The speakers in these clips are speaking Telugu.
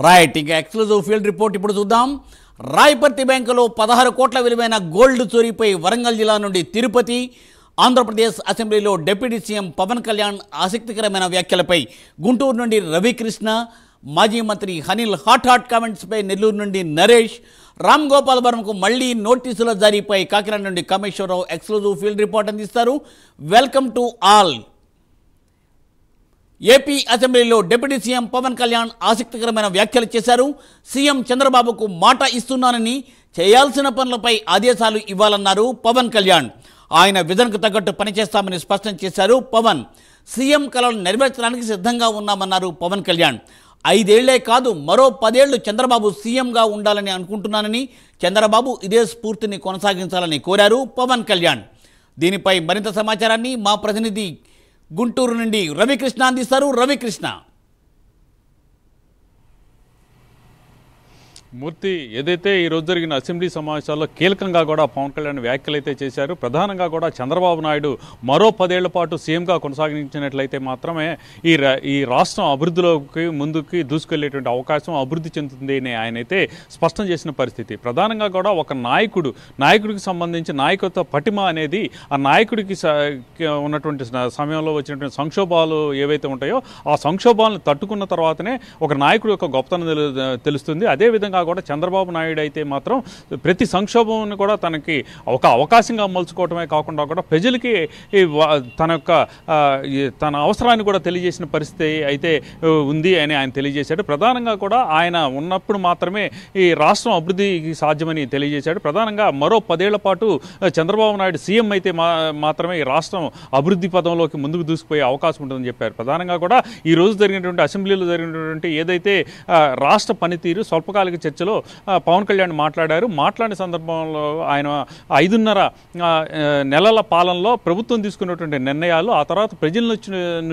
రైట్, ఇక ఎక్స్క్లూజివ్ ఫీల్డ్ రిపోర్ట్ ఇప్పుడు చూద్దాం. రాయపర్తి బ్యాంకులో 16 కోట్ల విలువైన గోల్డ్ చోరీపై వరంగల్ జిల్లా నుండి తిరుపతి, ఆంధ్రప్రదేశ్ అసెంబ్లీలో డిప్యూటీ సీఎం పవన్ కళ్యాణ్ ఆసక్తికరమైన వ్యాఖ్యలపై గుంటూరు నుండి రవికృష్ణ, మాజీ మంత్రి అనిల్ హాట్ కామెంట్స్పై నెల్లూరు నుండి నరేష్, రామ్ గోపాల్ వర్మకు మళ్లీ నోటీసుల జారీపై కాకినాడ నుండి కామేశ్వరరావు ఎక్స్క్లూజివ్ ఫీల్డ్ రిపోర్ట్ అందిస్తారు. Welcome to all. ఏపీ అసెంబ్లీలో డిప్యూటీ సీఎం పవన్ కళ్యాణ్ ఆసక్తికరమైన వ్యాఖ్యలు చేశారు. సీఎం చంద్రబాబుకు మాట ఇస్తున్నానని చేయాల్సిన పనులపై ఆదేశాలు ఇవ్వాలన్నారు పవన్ కళ్యాణ్. ఆయన విజన్కు తగ్గట్టు పనిచేస్తామని స్పష్టం చేశారు పవన్. సీఎం కలను నెరవేర్చడానికి సిద్ధంగా ఉన్నామన్నారు పవన్ కళ్యాణ్. 5 ఏళ్లే కాదు, మరో 10 ఏళ్లు చంద్రబాబు సీఎంగా ఉండాలని అనుకుంటున్నానని, చంద్రబాబు ఇదే స్ఫూర్తిని కొనసాగించాలని కోరారు పవన్ కళ్యాణ్. దీనిపై మరింత సమాచారాన్ని మా ప్రతినిధి గుంటూరు నుండి రవికృష్ణ అందిస్తారు. రవికృష్ణ. మూర్తి, ఏదైతే ఈరోజు జరిగిన అసెంబ్లీ సమావేశాల్లో కీలకంగా కూడా పవన్ కళ్యాణ్ వ్యాఖ్యలు అయితే చేశారు. ప్రధానంగా కూడా చంద్రబాబు నాయుడు మరో 10 ఏళ్ల పాటు సీఎంగా కొనసాగించినట్లయితే మాత్రమే ఈ రాష్ట్రం అభివృద్ధిలోకి ముందుకి దూసుకెళ్లేటువంటి అవకాశం, అభివృద్ధి చెందుతుంది అని ఆయన అయితే స్పష్టం చేసిన పరిస్థితి. ప్రధానంగా కూడా ఒక నాయకుడికి సంబంధించి నాయకత్వ పటిమ అనేది ఆ నాయకుడికి ఉన్నటువంటి సమయంలో వచ్చినటువంటి సంక్షోభాలు ఏవైతే ఉంటాయో ఆ సంక్షోభాలను తట్టుకున్న తర్వాతనే ఒక నాయకుడి యొక్క గొప్పతనం తెలుస్తుంది. అదేవిధంగా కూడా చంద్రబాబు నాయుడు అయితే మాత్రం ప్రతి సంక్షోభం కూడా తనకి ఒక అవకాశంగా మలుచుకోవటమే కాకుండా కూడా ప్రజలకి తన అవసరాన్ని కూడా తెలియజేసిన పరిస్థితి అయితే ఉంది అని ఆయన తెలియజేశాడు. ప్రధానంగా కూడా ఆయన ఉన్నప్పుడు మాత్రమే ఈ రాష్ట్రం అభివృద్ధికి సాధ్యమని తెలియజేశాడు. ప్రధానంగా మరో 10 ఏళ్ల పాటు చంద్రబాబు నాయుడు సీఎం అయితే మాత్రమే ఈ రాష్ట్రం అభివృద్ధి పదంలోకి ముందుకు దూసుకుపోయే అవకాశం ఉంటుందని చెప్పారు. ప్రధానంగా కూడా ఈ రోజు జరిగినటువంటి అసెంబ్లీలో జరిగినటువంటి ఏదైతే రాష్ట్ర పనితీరు స్వల్పకాలిక చర్చలో పవన్ కళ్యాణ్ మాట్లాడిన సందర్భంలో ఆయన 5.5 నెలల పాలనలో ప్రభుత్వం తీసుకున్నటువంటి నిర్ణయాలు, ఆ తర్వాత ప్రజల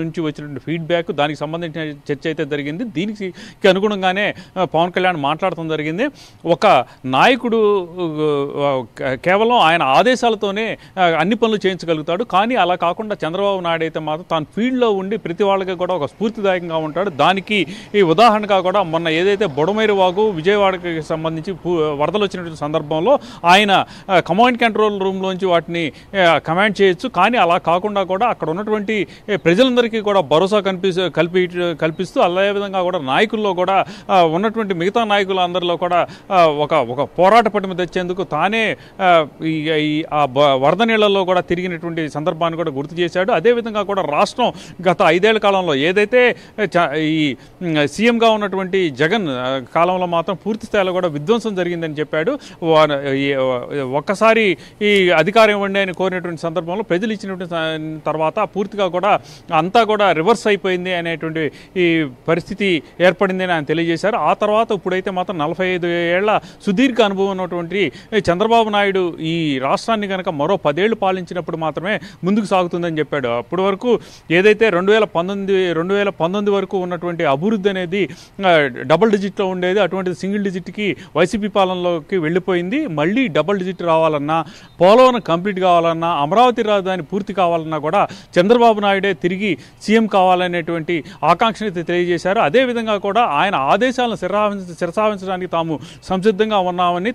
నుంచి వచ్చినటువంటి ఫీడ్బ్యాక్, దానికి సంబంధించిన చర్చ అయితే జరిగింది. దీనికి అనుగుణంగానే పవన్ కళ్యాణ్ మాట్లాడటం జరిగింది. ఒక నాయకుడు కేవలం ఆయన ఆదేశాలతోనే అన్ని పనులు చేయించగలుగుతాడు, కానీ అలా కాకుండా చంద్రబాబు నాయుడు అయితే మాత్రం తాను ఫీల్డ్లో ఉండి ప్రతి వాళ్ళకి కూడా ఒక స్ఫూర్తిదాయకంగా ఉంటాడు. దానికి ఈ ఉదాహరణగా కూడా మొన్న ఏదైతే బొడమేరు వాగు విజయవాడకి సంబంధించి వరదలు వచ్చినటువంటి సందర్భంలో ఆయన కమాండ్ కంట్రోల్ రూమ్లోంచి వాటిని కమాండ్ చేయొచ్చు, కానీ అలా కాకుండా కూడా అక్కడ ఉన్నటువంటి ప్రజలందరికీ కూడా భరోసా కల్పిస్తూ అదేవిధంగా కూడా నాయకుల్లో కూడా ఉన్నటువంటి మిగతా నాయకులందరిలో కూడా ఒక పోరాట పటిమ తెచ్చేందుకు తానే వరద నీళ్లలో కూడా తిరిగినటువంటి సందర్భాన్ని కూడా గుర్తు చేశాడు. అదేవిధంగా కూడా రాష్ట్రం గత 5 ఏళ్ల కాలంలో ఏదైతే ఈ సీఎంగా ఉన్నటువంటి జగన్ కాలంలో మాత్రం పూర్తి స్థాయిలో కూడా విధ్వంసం జరిగిందని చెప్పాడు. ఒక్కసారి ఈ అధికారం ఇవ్వండి అని కోరినటువంటి సందర్భంలో ప్రజలు ఇచ్చినటువంటి తర్వాత పూర్తిగా కూడా అంతా కూడా రివర్స్ అయిపోయింది అనేటువంటి ఈ పరిస్థితి ఏర్పడింది అని ఆయన తెలియజేశారు. ఆ తర్వాత ఇప్పుడైతే మాత్రం 45 ఏళ్ల సుదీర్ఘ అనుభవం ఉన్నటువంటి చంద్రబాబు నాయుడు ఈ రాష్ట్రాన్ని కనుక మరో 10 ఏళ్లు పాలించినప్పుడు మాత్రమే ముందుకు సాగుతుందని చెప్పాడు. అప్పటి వరకు ఏదైతే 2019 వరకు ఉన్నటువంటి అభివృద్ధి అనేది డబుల్ డిజిట్లో ఉండేది, అటువంటిది సింగిల్ డిజిట్కి వైసీపీ పాలనలోకి వెళ్ళిపోయింది. మళ్ళీ డబుల్ డిజిట్ రావాలన్నా, పోలవరం కంప్లీట్ కావాలన్నా, అమరావతి రాజధాని పూర్తి కావాలన్నా కూడా చంద్రబాబు నాయుడే తిరిగి సీఎం కావాలనేటువంటి ఆకాంక్షను తెలియజేశారు. అదేవిధంగా కూడా ఆయన ఆదేశాలను శిరసావించడానికి తాము సంసిద్ధంగా ఉన్నామని,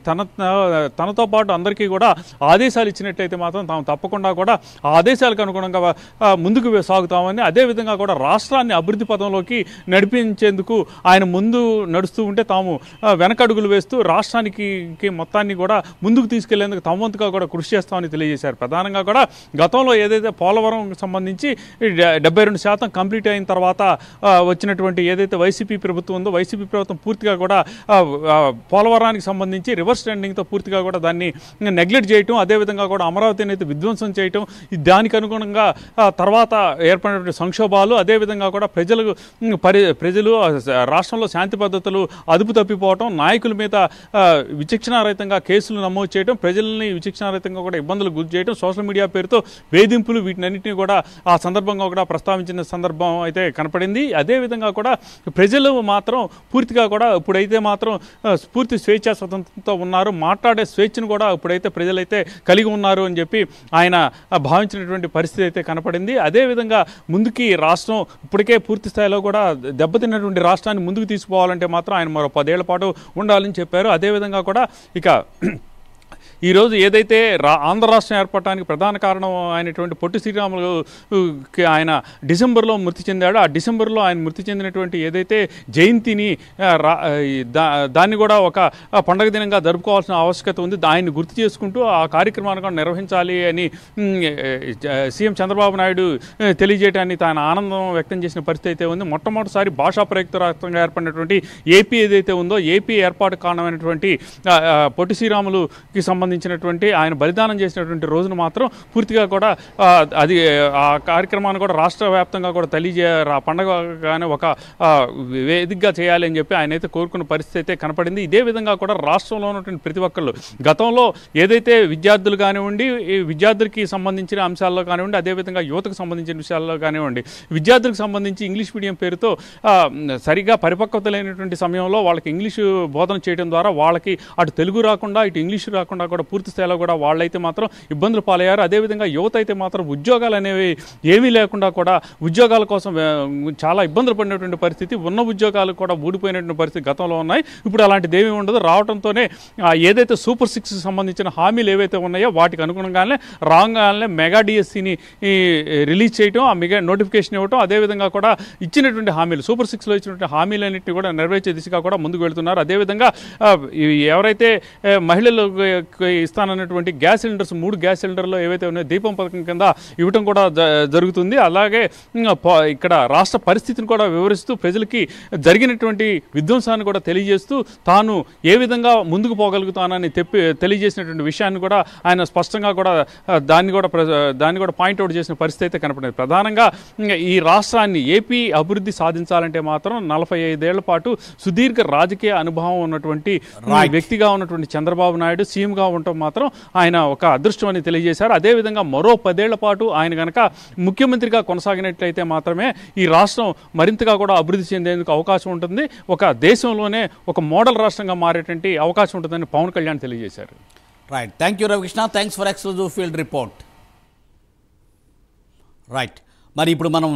తనతో పాటు అందరికీ కూడా ఆదేశాలు ఇచ్చినట్టయితే మాత్రం తాము తప్పకుండా కూడా ఆ ఆదేశాలకు అనుగుణంగా ముందుకు సాగుతామని, అదేవిధంగా కూడా రాష్ట్రాన్ని అభివృద్ధి పదంలోకి నడిపించేందుకు ఆయన ముందు నడుస్తూ ఉంటే తాము వెనకడుగులు వేస్తూ రాష్ట్రానికి మొత్తాన్ని కూడా ముందుకు తీసుకెళ్లేందుకు తమ వంతుగా కూడా కృషి చేస్తామని తెలియజేశారు. ప్రధానంగా కూడా గతంలో ఏదైతే పోలవరం సంబంధించి 72% కంప్లీట్ అయిన తర్వాత వచ్చినటువంటి ఏదైతే వైసీపీ ప్రభుత్వం ఉందో, వైసీపీ ప్రభుత్వం పూర్తిగా కూడా పోలవరానికి సంబంధించి రివర్స్ ట్రెండింగ్తో పూర్తిగా కూడా దాన్ని నెగ్లెక్ట్ చేయటం, అదేవిధంగా కూడా అమరావతిని అయితే విధ్వంసం చేయటం, దానికి అనుగుణంగా తర్వాత ఏర్పడినటువంటి సంక్షోభాలు, అదేవిధంగా కూడా ప్రజలు రాష్ట్రంలో శాంతి పద్ధతులు అదుపు తప్పిపోవటం, నాయకుల మీద విచక్షణారహితంగా కేసులు నమోదు చేయడం, ప్రజల్ని విచక్షణారహితంగా కూడా ఇబ్బందులు గురి చేయడం, సోషల్ మీడియా పేరుతో వేధింపులు, వీటినన్నింటినీ కూడా ఆ సందర్భంగా కూడా ప్రస్తావించిన సందర్భం అయితే కనపడింది. అదేవిధంగా కూడా ప్రజలు మాత్రం పూర్తిగా కూడా ఇప్పుడైతే మాత్రం పూర్తి స్వేచ్ఛా స్వతంత్రంతో ఉన్నారు, మాట్లాడే స్వేచ్ఛను కూడా ఇప్పుడైతే ప్రజలైతే కలిగి ఉన్నారు అని చెప్పి ఆయన భావించినటువంటి పరిస్థితి అయితే కనపడింది. అదేవిధంగా ముందుకి రాష్ట్రం ఇప్పటికే పూర్తి స్థాయిలో కూడా దెబ్బతిన్నటువంటి రాష్ట్రాన్ని ముందుకు తీసుకుపోవాలంటే మాత్రం ఆయన మరో 10 ఏళ్ల పాటు ఉండాలని చెప్పారు. అదేవిధంగా కూడా ఇక ఈరోజు ఏదైతే ఆంధ్ర రాష్ట్రం ఏర్పడటానికి ప్రధాన కారణం అయినటువంటి పొట్టి శ్రీరాములు ఆయన డిసెంబర్లో మృతి చెందాడు. ఆ డిసెంబర్లో ఆయన మృతి చెందినటువంటి ఏదైతే జయంతిని దాన్ని కూడా ఒక పండగ దినంగా జరుపుకోవాల్సిన ఆవశ్యకత ఉంది. ఆయన్ని గుర్తు చేసుకుంటూ ఆ కార్యక్రమాన్ని కూడా నిర్వహించాలి అని సీఎం చంద్రబాబు నాయుడు తెలియజేయడాన్ని తాను ఆనందం వ్యక్తం చేసిన పరిస్థితి అయితే ఉంది. మొట్టమొదటిసారి భాషా ప్రయుక్త రాష్ట్రంగా ఏర్పడినటువంటి ఏపీ ఏదైతే ఉందో, ఏపీ ఏర్పాటు కారణమైనటువంటి పొట్టి శ్రీరాములుకి సంబంధించినటువంటి ఆయన బలిదానం చేసినటువంటి రోజును మాత్రం పూర్తిగా కూడా అది ఆ కార్యక్రమాన్ని కూడా రాష్ట్ర వ్యాప్తంగా కూడా ఆ పండగగానే ఒక వేదికగా చేయాలి అని చెప్పి ఆయన అయితే కోరుకున్న పరిస్థితి అయితే కనపడింది. ఇదే విధంగా కూడా రాష్ట్రంలో ఉన్నటువంటి ప్రతి ఒక్కళ్ళు గతంలో ఏదైతే విద్యార్థులు కానివ్వండి, విద్యార్థులకి సంబంధించిన అంశాల్లో కానివ్వండి, అదేవిధంగా యువతకు సంబంధించిన విషయాల్లో కానివ్వండి, విద్యార్థులకు సంబంధించి ఇంగ్లీష్ మీడియం పేరుతో సరిగా పరిపక్వత లేనటువంటి సమయంలో వాళ్ళకి ఇంగ్లీషు బోధన చేయడం ద్వారా వాళ్ళకి అటు తెలుగు రాకుండా ఇటు ఇంగ్లీషు రాకుండా కూడా పూర్తి స్థాయిలో కూడా వాళ్ళైతే మాత్రం ఇబ్బందులు పాలయ్యారు. అదేవిధంగా యువత అయితే మాత్రం ఉద్యోగాలు అనేవి ఏమీ లేకుండా కూడా ఉద్యోగాల కోసం చాలా ఇబ్బందులు పడినటువంటి పరిస్థితి, ఉన్న ఉద్యోగాలు కూడా ఊడిపోయినటువంటి పరిస్థితి గతంలో ఉన్నాయి. ఇప్పుడు అలాంటిది ఏమీ ఉండదు. రావడంతోనే ఏదైతే సూపర్ 6 సంబంధించిన హామీలు ఏవైతే ఉన్నాయో వాటికి అనుగుణంగానే రాగానే మెగా డిఎస్సిని రిలీజ్ చేయడం, ఆ మెగా నోటిఫికేషన్ ఇవ్వడం, అదేవిధంగా కూడా ఇచ్చినటువంటి హామీలు సూపర్ 6లో ఇచ్చినటువంటి హామీలన్నింటినీ కూడా నెరవేర్చే దిశగా కూడా ముందుకు వెళ్తున్నారు. అదేవిధంగా ఎవరైతే మహిళలు ఇస్తానన్నటువంటి గ్యాస్ సిలిండర్స్ 3 గ్యాస్ సిలిండర్లు ఏవైతే ఉన్నాయో దీపం పథకం కింద ఇవ్వటం కూడా జరుగుతుంది. అలాగే ఇక్కడ రాష్ట్ర పరిస్థితిని కూడా వివరిస్తూ ప్రజలకి జరిగినటువంటి విధ్వంసాన్ని కూడా తెలియజేస్తూ తాను ఏ విధంగా ముందుకు పోగలుగుతానని తెలియజేసినటువంటి విషయాన్ని కూడా ఆయన స్పష్టంగా కూడా దాన్ని కూడా పాయింట్అవుట్ చేసిన పరిస్థితి అయితే కనపడింది. ప్రధానంగా ఈ రాష్ట్రాన్ని ఏపీ అభివృద్ధి సాధించాలంటే మాత్రం 45 ఏళ్ల పాటు సుదీర్ఘ రాజకీయ అనుభవం ఉన్నటువంటి వ్యక్తిగా ఉన్నటువంటి చంద్రబాబు నాయుడు సీఎంగా ఉండటం మాత్రం ఆయన ఒక అదృష్టం అని తెలియజేశారు. అదేవిధంగా మరో 10 ఏళ్ల పాటు ఆయన కనుక ముఖ్యమంత్రిగా కొనసాగినట్లయితే మాత్రమే ఈ రాష్ట్రం మరింతగా కూడా అభివృద్ధి చెందేందుకు అవకాశం ఉంటుంది, ఒక దేశంలోనే ఒక మోడల్ రాష్ట్రంగా మారేటువంటి అవకాశం ఉంటుందని పవన్ కళ్యాణ్ తెలియజేశారు. Right, thank you Ravikrishna, thanks for exclusive field report. Right, మరి ఇప్పుడు మనం